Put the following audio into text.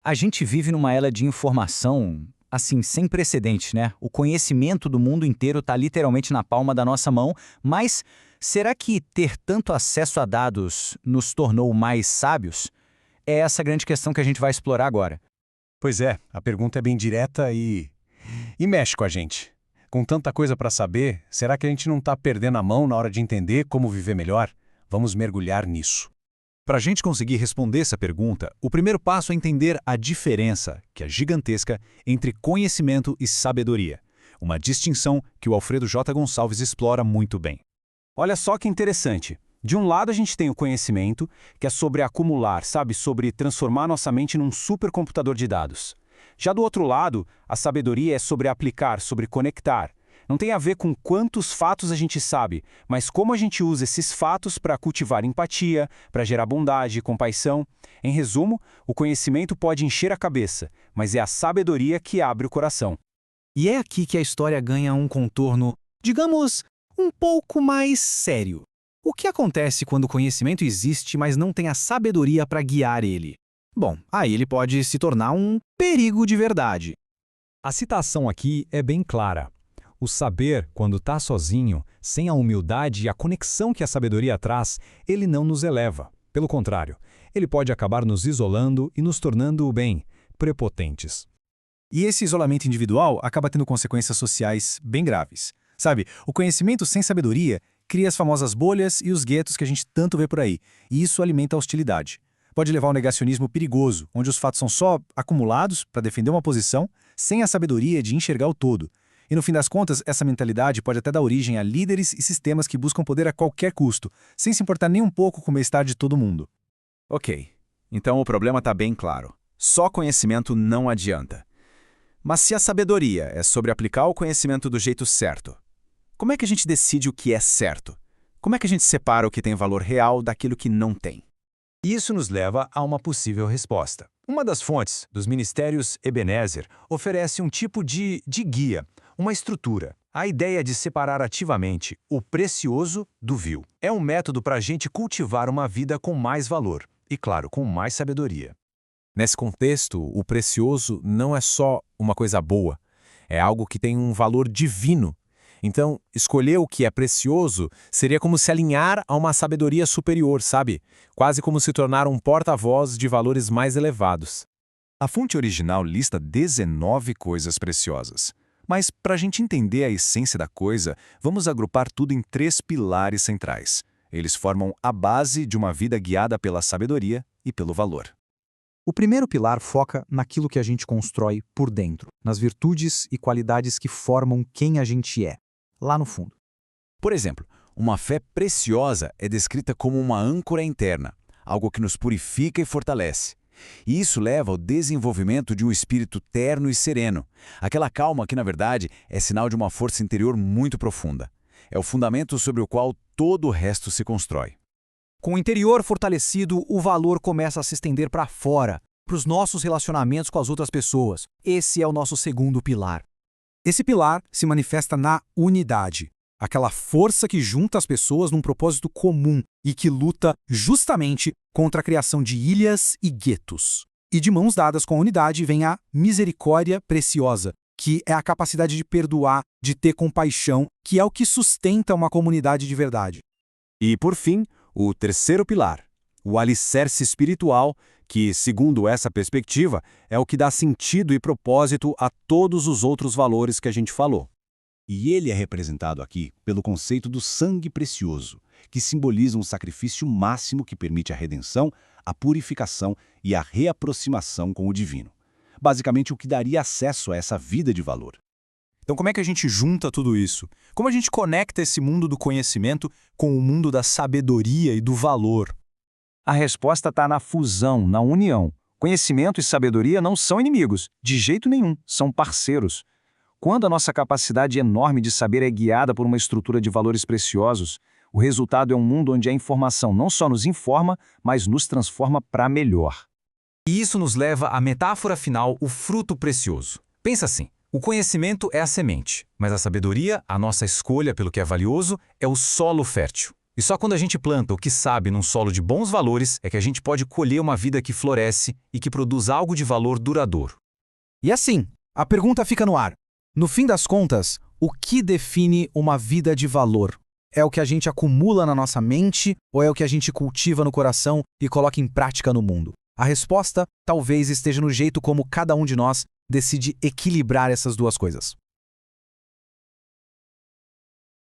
A gente vive numa era de informação, assim, sem precedentes, né? O conhecimento do mundo inteiro está literalmente na palma da nossa mão, mas será que ter tanto acesso a dados nos tornou mais sábios? É essa grande questão que a gente vai explorar agora. Pois é, a pergunta é bem direta e mexe com a gente. Com tanta coisa para saber, será que a gente não está perdendo a mão na hora de entender como viver melhor? Vamos mergulhar nisso. Para a gente conseguir responder essa pergunta, o primeiro passo é entender a diferença, que é gigantesca, entre conhecimento e sabedoria. Uma distinção que o Alfredo J. Gonçalves explora muito bem. Olha só que interessante. De um lado a gente tem o conhecimento, que é sobre acumular, sabe? Sobre transformar nossa mente num supercomputador de dados. Já do outro lado, a sabedoria é sobre aplicar, sobre conectar. Não tem a ver com quantos fatos a gente sabe, mas como a gente usa esses fatos para cultivar empatia, para gerar bondade e compaixão. Em resumo, o conhecimento pode encher a cabeça, mas é a sabedoria que abre o coração. E é aqui que a história ganha um contorno, digamos, um pouco mais sério. O que acontece quando o conhecimento existe, mas não tem a sabedoria para guiar ele? Bom, aí ele pode se tornar um perigo de verdade. A citação aqui é bem clara. O saber, quando está sozinho, sem a humildade e a conexão que a sabedoria traz, ele não nos eleva. Pelo contrário, ele pode acabar nos isolando e nos tornando, bem, prepotentes. E esse isolamento individual acaba tendo consequências sociais bem graves. Sabe, o conhecimento sem sabedoria cria as famosas bolhas e os guetos que a gente tanto vê por aí, e isso alimenta a hostilidade. Pode levar ao negacionismo perigoso, onde os fatos são só acumulados para defender uma posição, sem a sabedoria de enxergar o todo. E no fim das contas, essa mentalidade pode até dar origem a líderes e sistemas que buscam poder a qualquer custo, sem se importar nem um pouco com o bem-estar de todo mundo. Ok, então o problema está bem claro. Só conhecimento não adianta. Mas se a sabedoria é sobre aplicar o conhecimento do jeito certo, como é que a gente decide o que é certo? Como é que a gente separa o que tem valor real daquilo que não tem? Isso nos leva a uma possível resposta. Uma das fontes dos ministérios Ebenezer oferece um tipo de guia, uma estrutura. A ideia de separar ativamente o precioso do vil. É um método para a gente cultivar uma vida com mais valor e, claro, com mais sabedoria. Nesse contexto, o precioso não é só uma coisa boa, é algo que tem um valor divino. Então, escolher o que é precioso seria como se alinhar a uma sabedoria superior, sabe? Quase como se tornar um porta-voz de valores mais elevados. A fonte original lista 19 coisas preciosas. Mas, para a gente entender a essência da coisa, vamos agrupar tudo em 3 pilares centrais. Eles formam a base de uma vida guiada pela sabedoria e pelo valor. O primeiro pilar foca naquilo que a gente constrói por dentro, nas virtudes e qualidades que formam quem a gente é, lá no fundo. Por exemplo, uma fé preciosa é descrita como uma âncora interna, algo que nos purifica e fortalece. E isso leva ao desenvolvimento de um espírito terno e sereno, aquela calma que, na verdade, é sinal de uma força interior muito profunda. É o fundamento sobre o qual todo o resto se constrói. Com o interior fortalecido, o valor começa a se estender para fora, para os nossos relacionamentos com as outras pessoas. Esse é o nosso segundo pilar. Esse pilar se manifesta na unidade, aquela força que junta as pessoas num propósito comum e que luta justamente contra a criação de ilhas e guetos. E de mãos dadas com a unidade vem a misericórdia preciosa, que é a capacidade de perdoar, de ter compaixão, que é o que sustenta uma comunidade de verdade. E, por fim, o terceiro pilar, o alicerce espiritual, que, segundo essa perspectiva, é o que dá sentido e propósito a todos os outros valores que a gente falou. E ele é representado aqui pelo conceito do sangue precioso, que simboliza um sacrifício máximo que permite a redenção, a purificação e a reaproximação com o divino. Basicamente, o que daria acesso a essa vida de valor. Então, como é que a gente junta tudo isso? Como a gente conecta esse mundo do conhecimento com o mundo da sabedoria e do valor? A resposta está na fusão, na união. Conhecimento e sabedoria não são inimigos, de jeito nenhum, são parceiros. Quando a nossa capacidade enorme de saber é guiada por uma estrutura de valores preciosos, o resultado é um mundo onde a informação não só nos informa, mas nos transforma para melhor. E isso nos leva à metáfora final, o fruto precioso. Pensa assim, o conhecimento é a semente, mas a sabedoria, a nossa escolha pelo que é valioso, é o solo fértil. E só quando a gente planta o que sabe num solo de bons valores é que a gente pode colher uma vida que floresce e que produz algo de valor duradouro. E assim, a pergunta fica no ar. No fim das contas, o que define uma vida de valor? É o que a gente acumula na nossa mente ou é o que a gente cultiva no coração e coloca em prática no mundo? A resposta talvez esteja no jeito como cada um de nós decide equilibrar essas duas coisas.